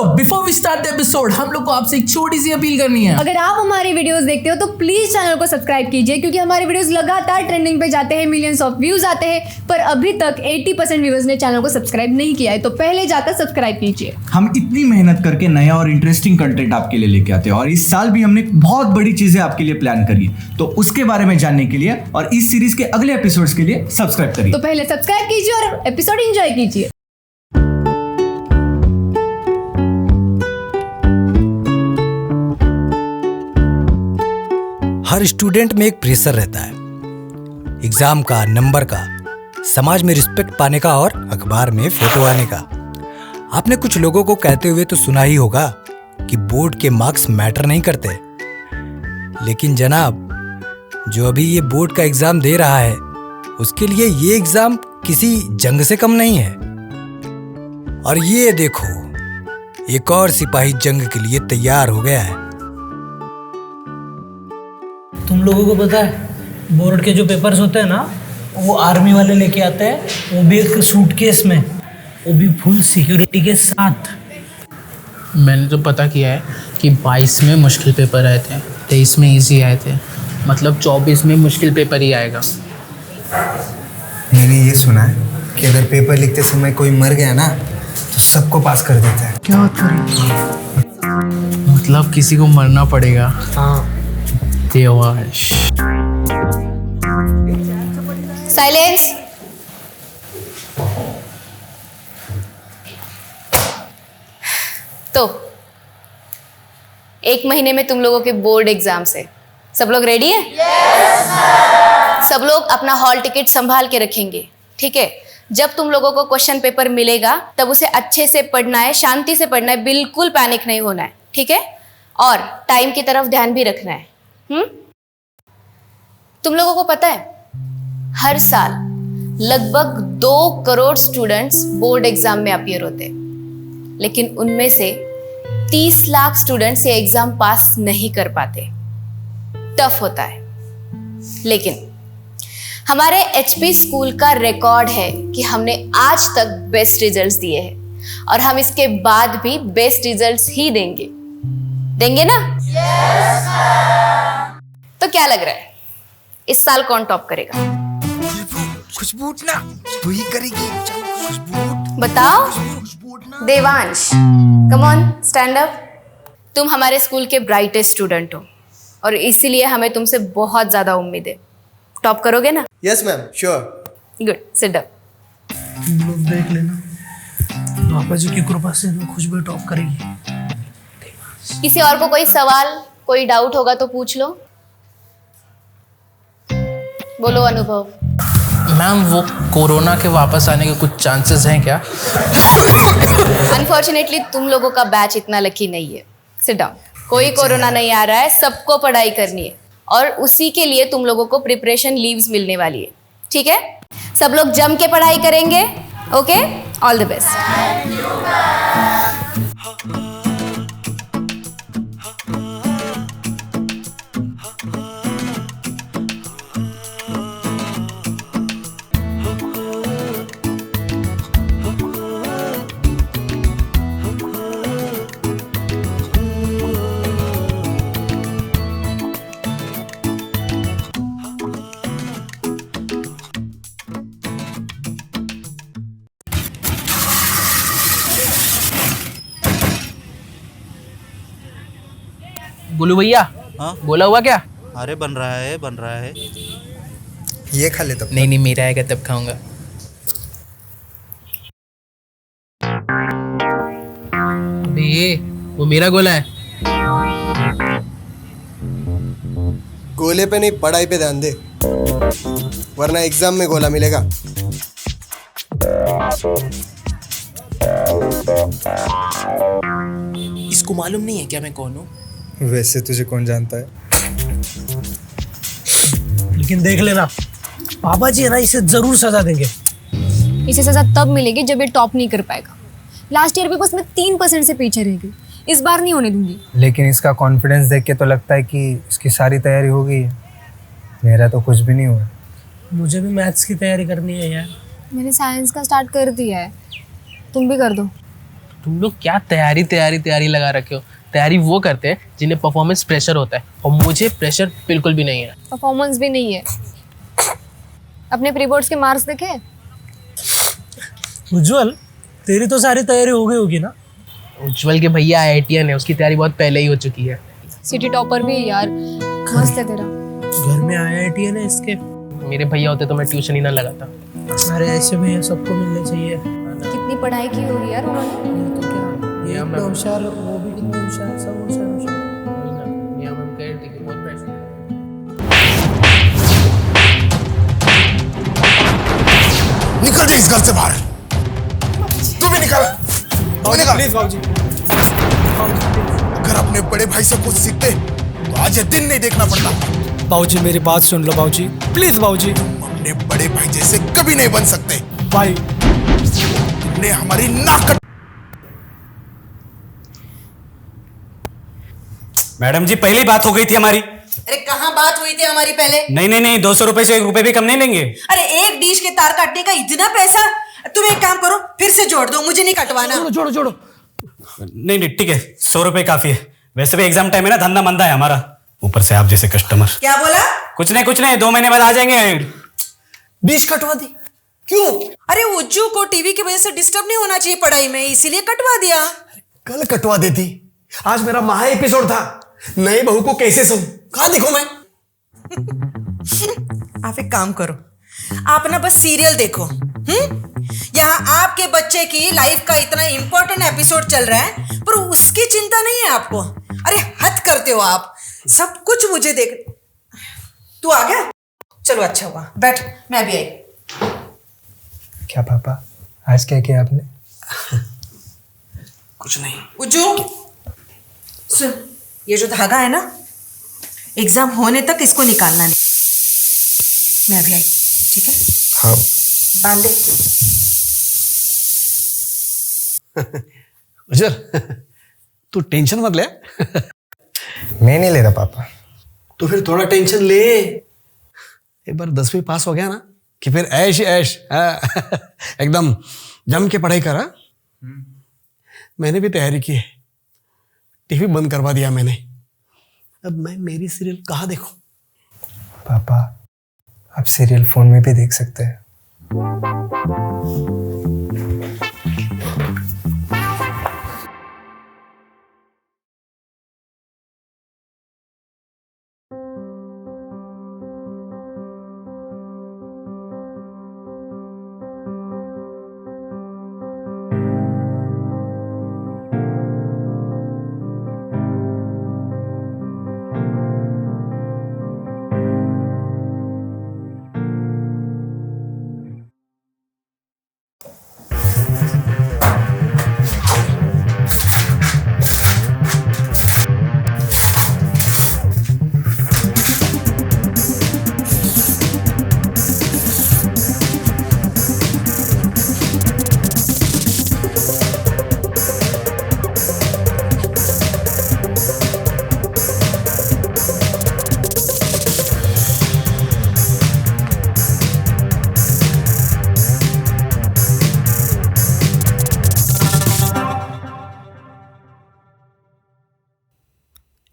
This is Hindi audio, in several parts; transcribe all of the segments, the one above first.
Before we start the episode हम लोग को आपसे एक छोटी सी अपील करनी है। अगर आप हमारी वीडियोस देखते हो तो प्लीज चैनल को सब्सक्राइब कीजिए, क्योंकि हमारे वीडियोस लगातार ट्रेंडिंग पे जाते हैं, मिलियंस ऑफ व्यूज आते हैं, पर अभी तक 80% व्यूअर्स ने चैनल को सब्सक्राइब नहीं किया है, तो पहले जाकर सब्सक्राइब कीजिए। हम इतनी मेहनत करके नया और इंटरेस्टिंग कंटेंट आपके लिए लेके आते हैं और इस साल भी हमने बहुत बड़ी चीजें आपके लिए प्लान करी है, तो उसके बारे में जानने के लिए और इस सीरीज के अगले एपिसोड्स के लिए सब्सक्राइब करिए। तो पहले सब्सक्राइब कीजिए और एपिसोड एंजॉय कीजिए। हर स्टूडेंट में एक प्रेशर रहता है, एग्जाम का, नंबर का, समाज में रिस्पेक्ट पाने का और अखबार में फोटो आने का। आपने कुछ लोगों को कहते हुए तो सुना ही होगा कि बोर्ड के मार्क्स मैटर नहीं करते, लेकिन जनाब, जो अभी ये बोर्ड का एग्जाम दे रहा है उसके लिए ये एग्जाम किसी जंग से कम नहीं है। और ये देखो, एक और सिपाही जंग के लिए तैयार हो गया है। तुम लोगों को पता है, बोर्ड के जो पेपर्स होते हैं ना, वो आर्मी वाले लेके आते हैं, वो भी एक सूटकेस में, वो भी फुल सिक्योरिटी के साथ। मैंने तो पता किया है कि 22 में मुश्किल पेपर आए थे, 23 में इजी आए थे, मतलब 24 में मुश्किल पेपर ही आएगा। मैंने ये सुना है कि अगर पेपर लिखते समय कोई मर गया ना तो सबको पास कर देता है। क्या बात करें? मतलब किसी को मरना पड़ेगा? हाँ। देवांश। साइलेंस। तो 1 महीने में तुम लोगों के बोर्ड एग्जाम से सब लोग रेडी है? सब लोग अपना हॉल टिकट संभाल के रखेंगे, ठीक है? जब तुम लोगों को क्वेश्चन पेपर मिलेगा तब उसे अच्छे से पढ़ना है, शांति से पढ़ना है, बिल्कुल पैनिक नहीं होना है, ठीक है? और टाइम की तरफ ध्यान भी रखना है। तुम लोगों को पता है, हर साल लगभग 2 करोड़ स्टूडेंट्स बोर्ड एग्जाम में अपीयर होते हैं, लेकिन उनमें से 30 लाख स्टूडेंट्स ये एग्जाम पास नहीं कर पाते। टफ होता है, लेकिन हमारे एचपी स्कूल का रिकॉर्ड है कि हमने आज तक बेस्ट रिजल्ट्स दिए हैं और हम इसके बाद भी बेस्ट रिजल्ट्स ही देंगे। देंगे ना? तो क्या लग रहा है, इस साल कौन टॉप करेगा? खुशबू ना, तू ही करेगी। खुशबू बताओ। Devansh, come on, stand up. तुम हमारे स्कूल के ब्राइटेस्ट स्टूडेंट हो और इसीलिए हमें तुमसे बहुत ज्यादा उम्मीद है। टॉप करोगे ना? Yes ma'am, sure. Good, sit down. तुम लोग देख लेना, पापा जी की कृपा से खुशबू टॉप करेगी। किसी और को कोई सवाल, कोई डाउट होगा तो पूछ लो। बोलो अनुभव। मैम, वो कोरोना के वापस आने के कुछ चांसेस हैं क्या? अनफॉर्चुनेटली तुम लोगों का बैच इतना लकी नहीं है। Sit down. कोई कोरोना नहीं आ रहा है, सबको पढ़ाई करनी है और उसी के लिए तुम लोगों को प्रिपरेशन लीव्स मिलने वाली है, ठीक है? सब लोग जम के पढ़ाई करेंगे, ओके? All the best. बोलू भैया, हाँ? बोला हुआ क्या? अरे बन रहा है, बन रहा है। ये खा ले तब। नहीं, मेरा आएगा तब खाऊंगा। अबे, वो मेरा गोला है। गोले पे नहीं, पढ़ाई पे ध्यान दे, वरना एग्जाम में गोला मिलेगा। इसको मालूम नहीं है क्या मैं कौन हूँ? वैसे तुझे कौन जानता है? लेकिन देख लेना, पापा जी है ना, इसे जरूर सजा देंगे। इसे सजा तब मिलेगी जब ये टॉप नहीं कर पाएगा। लास्ट ईयर भी बस मैं 3% से पीछे रह गई, इस बार नहीं होने दूंगी। लेकिन इसका कॉन्फिडेंस देख के तो लगता है कि इसकी सारी तैयारी हो गई है। मेरा तो कुछ भी नहीं हुआ। मुझे भी मैथ्स की तैयारी करनी है यार। मैंने साइंस का स्टार्ट कर दिया है, तुम भी कर दो। तुम लोग क्या तैयारी लगा रखे हो। तैयारी वो करते हैं जिन्हें परफॉर्मेंस प्रेशर होता है, और मुझे प्रेशर बिल्कुल भी नहीं है। परफॉर्मेंस भी नहीं है। अपने प्री बोर्ड्स के मार्क्स देखे? उज्जवल, तेरी तो सारी तैयारी हो गई होगी ना? उज्जवल के भैया IITian है, उसकी तैयारी बहुत पहले ही हो चुकी है। सिटी टॉपर भी है यार, मस्त है तेरा। घर में IITian है इसके। मेरे भैया होते तो मैं ट्यूशन ही ना लगाता। अरे ऐसे में सबको मिलने चाहिए। कितनी पढ़ाई की होगी यार उन्होंने। तो क्या, ये तो होशियार, वो भी कितने होशियार, सब होशियार। निकल जा इस घर से बाहर। तू भी निकल। प्लीज बाबूजी। अगर अपने बड़े भाई से कुछ सीखते तो आज ये दिन नहीं देखना पड़ता। बाबूजी मेरी बात सुन लो बाबूजी, प्लीज बाबूजी। अपने बड़े भाई जैसे कभी नहीं बन सकते भाई। तुमने हमारी नाक कट। मैडम जी पहली बात हो गई थी हमारी। अरे कहाँ बात हुई थी हमारी पहले? नहीं 200 रुपए से 1 रुपए भी कम नहीं लेंगे। अरे एक डिश के तार काटने का इतना पैसा? तुम एक काम करो, फिर से जोड़ दो, मुझे नहीं कटवाना। जोड़ो। नहीं ठीक है, 100 रुपए काफी है। वैसे भी एग्जाम टाइम है ना, धंधा मंदा है हमारा, ऊपर से आप जैसे कस्टमर। क्या बोला? कुछ नहीं 2 महीने बाद आ जाएंगे। डिश कटवा दी? क्यों? अरे उज्जू को टीवी की वजह से डिस्टर्ब नहीं होना चाहिए पढ़ाई में, इसीलिए कटवा दिया। कल कटवा देती, आज मेरा महा एपिसोड था। नई बहू को कैसे सहूं, कहां दिखूं मैं? आप एक काम करो, आप ना बस सीरियल देखो। यहाँ आपके बच्चे की लाइफ का इतना इंपॉर्टेंट एपिसोड चल रहा है, पर उसकी चिंता नहीं है आपको। अरे हद करते हो आप, सब कुछ मुझे देख। तू आ गया? चलो अच्छा हुआ, बैठ, मैं भी आई। क्या पापा, आज क्या किया आपने? कुछ नहीं। उज्जू सुन, ये जो धागा है ना, एग्जाम होने तक इसको निकालना नहीं। मैं भी आई, ठीक है? हाँ। बांध दे। उजर, तू टेंशन मत ले। मैं नहीं ले रहा पापा। तो फिर थोड़ा टेंशन ले। एक बार 10वीं पास हो गया ना कि फिर ऐश ही ऐश। एकदम जम के पढ़ाई करा। मैंने भी तैयारी की है, टीवी बंद करवा दिया मैंने। अब मैं मेरी सीरियल कहाँ देखूं? पापा, आप सीरियल फोन में भी देख सकते हैं।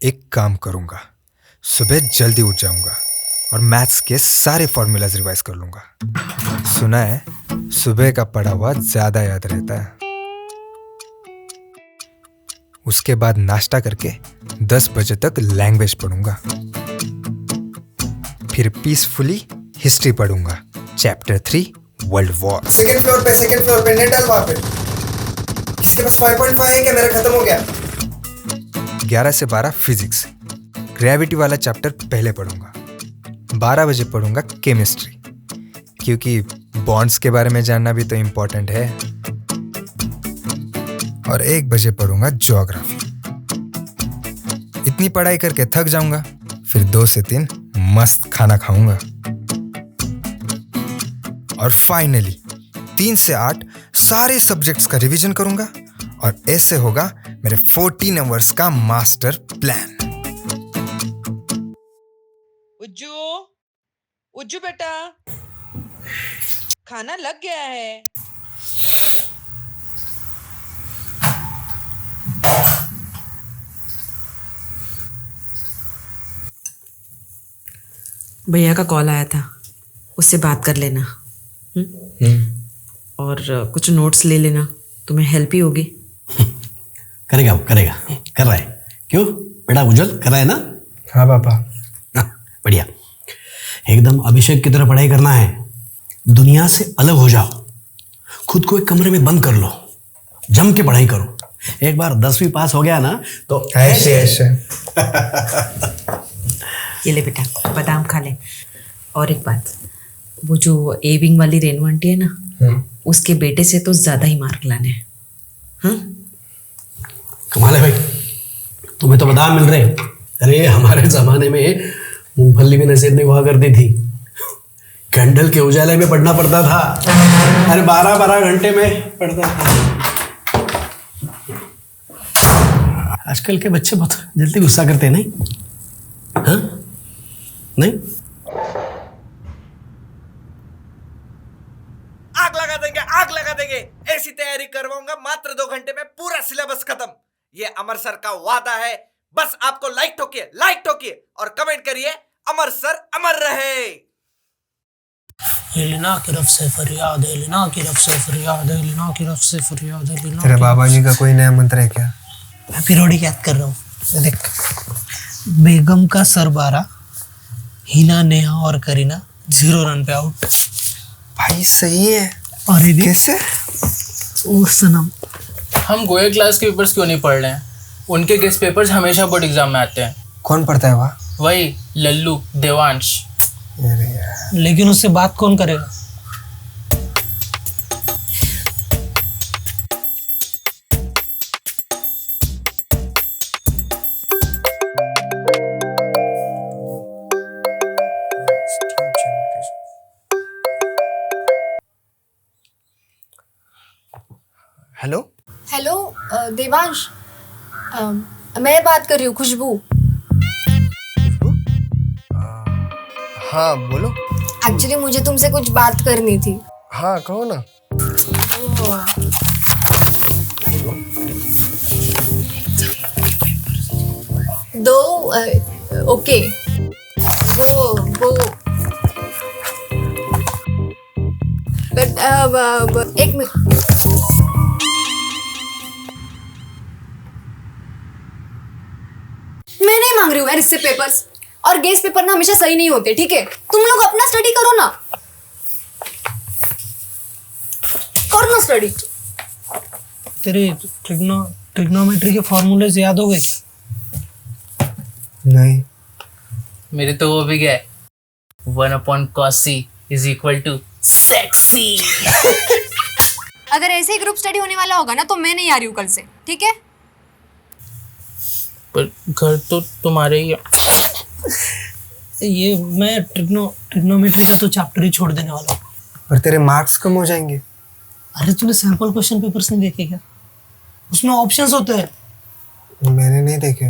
एक काम करूंगा, सुबह जल्दी उठ जाऊंगा और मैथ्स के सारे फॉर्मूलाज रिवाइज कर लूंगा। सुना है सुबह का पढ़ा हुआ ज्यादा याद रहता है। उसके बाद नाश्ता करके 10 बजे तक लैंग्वेज पढ़ूंगा, फिर पीसफुली हिस्ट्री पढ़ूंगा, chapter 3 world war. Second floor पे नेट डाल वहां पे। किसके पास 5.5 है क्या? मेरा खत्म हो गया। 11 से 12 फिजिक्स, ग्रेविटी वाला चैप्टर पहले पढ़ूंगा। 12 बजे पढ़ूंगा केमिस्ट्री, क्योंकि बॉन्ड्स के बारे में जानना भी तो इम्पोर्टेंट है। और 1 बजे पढ़ूंगा ज्योग्राफी। इतनी पढ़ाई करके थक जाऊंगा, फिर 2 से 3 मस्त खाना खाऊंगा। और फाइनली 3 से 8 सारे सब्जेक्ट्स का रिवीजन करूंगा, और ऐसे होगा मेरे 14 आवर्स का मास्टर प्लान। उज्जू बेटा, खाना लग गया है। भैया का कॉल आया था, उससे बात कर लेना। और कुछ नोट्स ले लेना, तुम्हें हेल्प ही होगी। करेगा वो, करेगा, कर रहा है। क्यों बेटा उज्जवल, कर रहा है ना? हाँ पापा। बढ़िया, एकदम अभिषेक की तरह पढ़ाई करना है। दुनिया से अलग हो जाओ, खुद को एक कमरे में बंद कर लो, जम के पढ़ाई करो। एक बार 10वीं पास हो गया ना तो ऐसे ऐसे। ये ले बेटा, बादाम खा ले। और एक बात, वो जो ए विंग वाली रेनू आंटी है ना, उसके बेटे से तो ज्यादा ही मार्क लाने हैं। हाँ? कमाल है भाई, तुम्हें तो बादाम मिल रहे। अरे हमारे जमाने में मूंगफली भी नसीब नहीं हुआ करती थी, कैंडल के उजाले में पढ़ना पड़ता था। अरे 12-12 घंटे में पढ़ता था। आजकल के बच्चे बहुत जल्दी गुस्सा करते हैं, नहीं? हाँ? नहीं? आग लगा देंगे। ऐसी तैयारी करवाऊंगा, मात्र 2 घंटे में पूरा सिलेबस खत्म। ये अमर सर का वादा है। बस आपको लाइक ठोकिए और कमेंट करिए, अमर सर अमर रहे। एलिना की तरफ से फरियाद है, एलिना की तरफ से फरियाद है, एलिना की तरफ से फरियाद है, एलिना। तेरे बाबा जी का कोई नया मंत्र है क्या? मैं पिरोडिक याद कर रहा हूँ। देख, बेगम का सरबारा, हिना, नेहा और करीना 0 रन पे आउट। भाई सही है। और ये कैसे? ओ सनम, हम गोयल क्लास के पेपर्स क्यों नहीं पढ़ रहे हैं? उनके गेस्ट पेपर्स हमेशा बोर्ड एग्जाम में आते हैं। कौन पढ़ता है वहाँ? वही लल्लू, देवांश। लेकिन उससे बात कौन करेगा? हेलो हेलो देवांश, मैं बात कर रही हूँ, खुशबू। हाँ बोलो। एक्चुअली मुझे तुमसे कुछ बात करनी थी। हाँ कहो ना। ओके, वो एक मिनट। मैं नहीं मांग रही हूँ यार इससे पेपर्स, और गेस्ट पेपर ना हमेशा सही नहीं होते, ठीक है? तुम लोग अपना स्टडी करो ना, स्टडी। तेरे ट्रिग्नोमेट्री के फॉर्मूले याद हो गए क्या? नहीं। मेरे तो वो भी गए। 1/cos c = sexy। अगर ऐसे ही ग्रुप स्टडी होने वाला होगा ना तो मैं नहीं आ रही हूँ कल से, ठीक है? पर घर तो तुम्हारे ही है। ये मैं ट्रिग्नोमेट्री का तो चैप्टर ही छोड़ देने वाला हूँ। पर तेरे मार्क्स कम हो जाएंगे। अरे तूने सैंपल क्वेश्चन पेपर्स नहीं देखे क्या? उसमें ऑप्शंस होते हैं। मैंने नहीं देखे।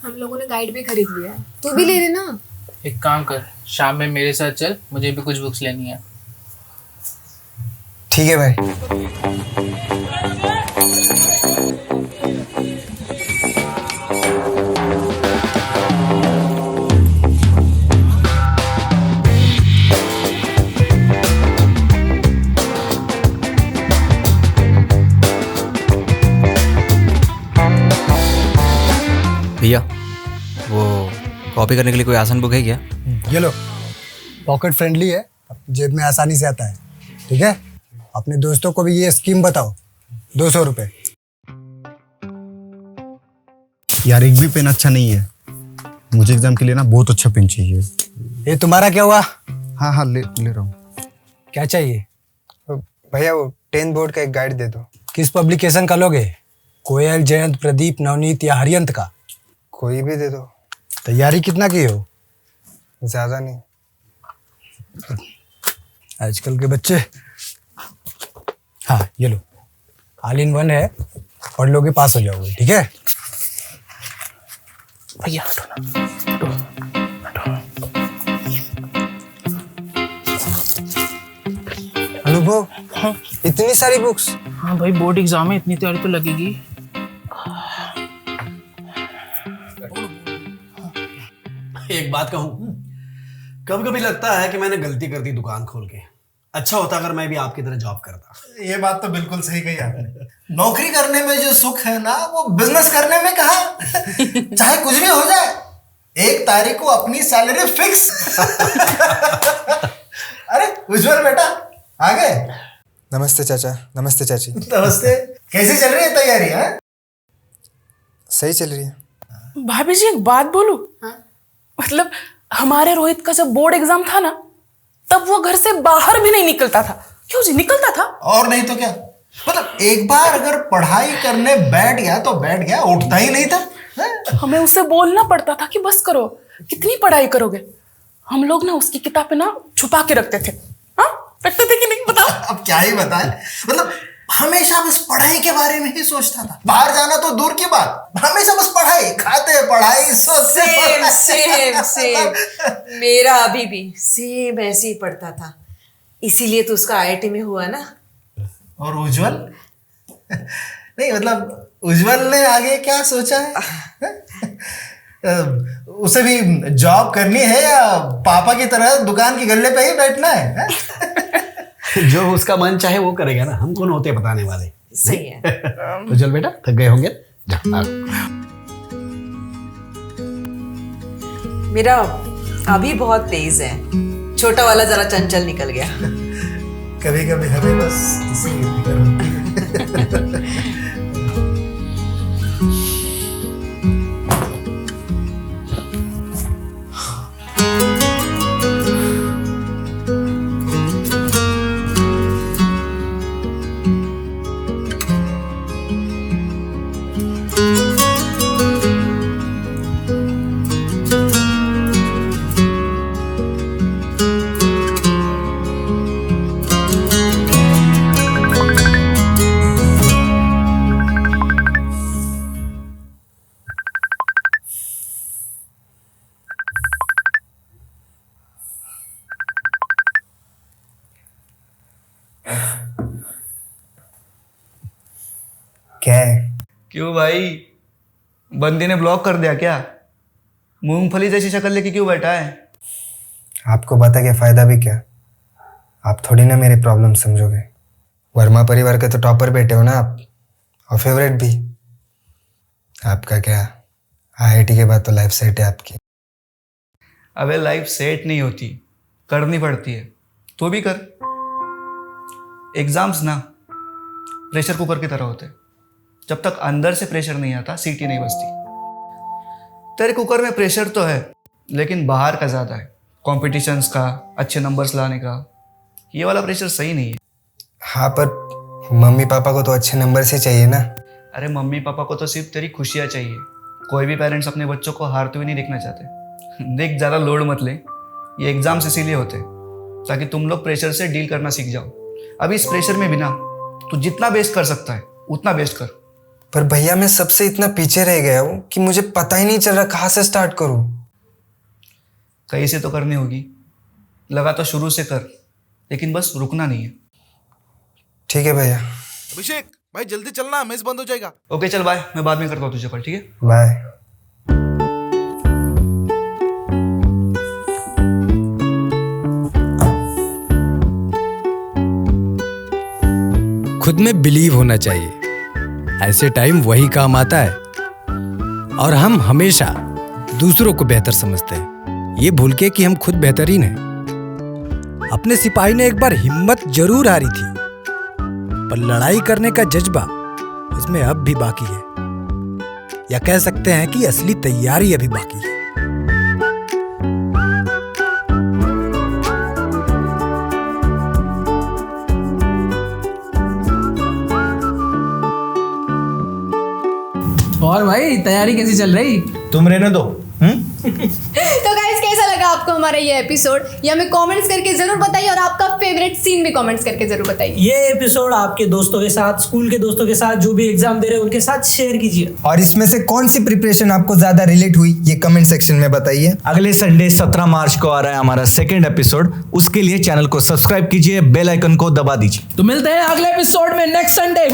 हम लोगों ने गाइड भी खरीद लिया है, तू भी ले लेना। एक काम कर, शाम में मेरे साथ चल, मुझे भी कुछ बुक्स लेनी है। ठीक है भाई। भैया, वो कॉपी करने के लिए कोई आसान बुक है क्या? ये लो, पॉकेट फ्रेंडली है, जेब में आसानी से आता है। ठीक है, अपने दोस्तों को भी ये स्कीम बताओ। 200 रुपये। यार एक भी पेन अच्छा नहीं है, मुझे एग्जाम के लिए ना बहुत अच्छा पेन चाहिए। ये तुम्हारा क्या हुआ? हाँ हाँ ले रहा हूँ। क्या चाहिए? भैया वो 10th बोर्ड का एक गाइड दे दो। किस पब्लिकेशन का लोगे? कोयल, जयंत, प्रदीप, नवनीत या हरियंत का? कोई भी दे दो। तैयारी कितना की हो? ज्यादा नहीं। आजकल के बच्चे। हाँ ये लो, ऑल इन वन है, पढ़ लोगे पास हो जाओगे। ठीक है भैया अनुभव। हाँ? इतनी सारी बुक्स? हाँ भाई, बोर्ड एग्जाम है, इतनी तैयारी तो लगेगी। एक बात कहूँ, कभी कभी लगता है कि मैंने गलती कर दी दुकान खोल के। अच्छा होता अगर मैं भी आपकी तरह जॉब करता। ये बात तो बिल्कुल सही कही आपने। नौकरी करने में जो सुख है ना वो बिजनेस करने में कहाँ। चाहे कुछ भी हो जाए, 1 तारीख को अपनी सैलरी फिक्स। अरे उज्जवल बेटा आ गए। नमस्ते चाचा। नमस्ते चाची। नमस्ते। कैसी चल रही है तैयारी? है सही चल रही है। भाभी जी एक बात बोलूं? मतलब हमारे रोहित का जब बोर्ड एग्जाम था ना, तब वो घर से बाहर भी नहीं निकलता था। क्यों जी, निकलता था? और नहीं तो क्या, मतलब एक बार अगर पढ़ाई करने बैठ गया तो बैठ गया, उठता ही नहीं था। हमें उसे बोलना पड़ता था कि बस करो, कितनी पढ़ाई करोगे। हम लोग ना उसकी किताबें ना छुपा के रखते थे। हाँ, रखते थे कि नहीं बताओ? अब क्या ही बताएं, मतलब हमेशा बस पढ़ाई के बारे में ही सोचता था। बाहर जाना तो दूर की बात, हमेशा बस पढ़ाई, खाते पढ़ाई, सोचते सेम सेम सेम। मेरा अभी भी सेम ऐसे ही पढ़ता था, इसीलिए तो उसका IIT में हुआ ना। और उज्जवल? नहीं मतलब उज्जवल ने आगे क्या सोचा है? उसे भी जॉब करनी है या पापा की तरह दुकान के गल्ले पे ही बैठना है? जो उसका मन चाहे वो करेगा ना, हम कौन होते बताने वाले। सही है। तो चल बेटा, थक गए होंगे, जा। मेरा अभी बहुत तेज है, छोटा वाला जरा चंचल निकल गया। कभी कभी हमें बस इसी फिक्र होती है। क्या है? क्यों भाई, बंदी ने ब्लॉक कर दिया क्या? मूंगफली जैसी शक्ल लेके क्यों बैठा है? आपको बता के फायदा भी क्या? आप थोड़ी ना मेरी प्रॉब्लम समझोगे। वर्मा परिवार के तो टॉपर बेटे हो ना आप, और फेवरेट भी। आपका क्या, IIT के बाद तो लाइफ सेट है आपकी। अबे लाइफ सेट नहीं होती, करनी पड़ती है। तो भी कर। एग्जाम्स ना प्रेशर कुकर की तरह होते, जब तक अंदर से प्रेशर नहीं आता सीटी नहीं बजती। तेरे कुकर में प्रेशर तो है, लेकिन बाहर का ज़्यादा है, कॉम्पिटिशन्स का, अच्छे नंबर्स लाने का। ये वाला प्रेशर सही नहीं है। हाँ, पर मम्मी पापा को तो अच्छे नंबर से चाहिए ना। अरे मम्मी पापा को तो सिर्फ तेरी खुशियाँ चाहिए। कोई भी पेरेंट्स अपने बच्चों को हारते हुए नहीं देखना चाहते। देख, ज़्यादा लोड मत ले। ये एग्जाम्स इसीलिए होते ताकि तुम लोग प्रेशर से डील करना सीख जाओ। अभी इस प्रेशर में बिना तू जितना बेस्ट कर सकता है उतना बेस्ट कर। पर भैया मैं सबसे इतना पीछे रह गया हूँ कि मुझे पता ही नहीं चल रहा कहाँ से स्टार्ट करूँ। कहीं से तो करनी होगी, लगा तो शुरू से कर, लेकिन बस रुकना नहीं है। ठीक है भैया। अभिषेक भाई जल्दी चलना, मेज बंद हो जाएगा। ओके चल बाय, मैं बाद में करता हूँ तुझे कॉल, ठीक है? बाय। खुद में बिलीव होना चाहिए, ऐसे टाइम वही काम आता है। और हम हमेशा दूसरों को बेहतर समझते हैं, ये भूल के कि हम खुद बेहतरीन हैं। अपने सिपाही ने एक बार हिम्मत जरूर हारी थी, पर लड़ाई करने का जज्बा उसमें अब भी बाकी है, या कह सकते हैं कि असली तैयारी अभी बाकी है। और भाई तैयारी कैसी चल रही? तुम रहने दो। तो गाइस कैसा लगा आपको हमारा ये एपिसोड, ये हमें कमेंट्स करके जरूर बताइए, और आपका फेवरेट सीन भी कमेंट्स करके जरूर बताइए। ये एपिसोड आपके दोस्तों के साथ, स्कूल के दोस्तों के साथ, जो भी एग्जाम दे रहे हैं उनके साथ शेयर कीजिए। और इसमें से कौन सी प्रिपरेशन आपको ज्यादा रिलेट हुई ये कमेंट सेक्शन में बताइए। अगले संडे 17 मार्च को आ रहा है हमारा सेकंड एपिसोड। उसके लिए चैनल को सब्सक्राइब कीजिए, बेल आइकन को दबा दीजिए। तो मिलते हैं अगले एपिसोड में नेक्स्ट संडे।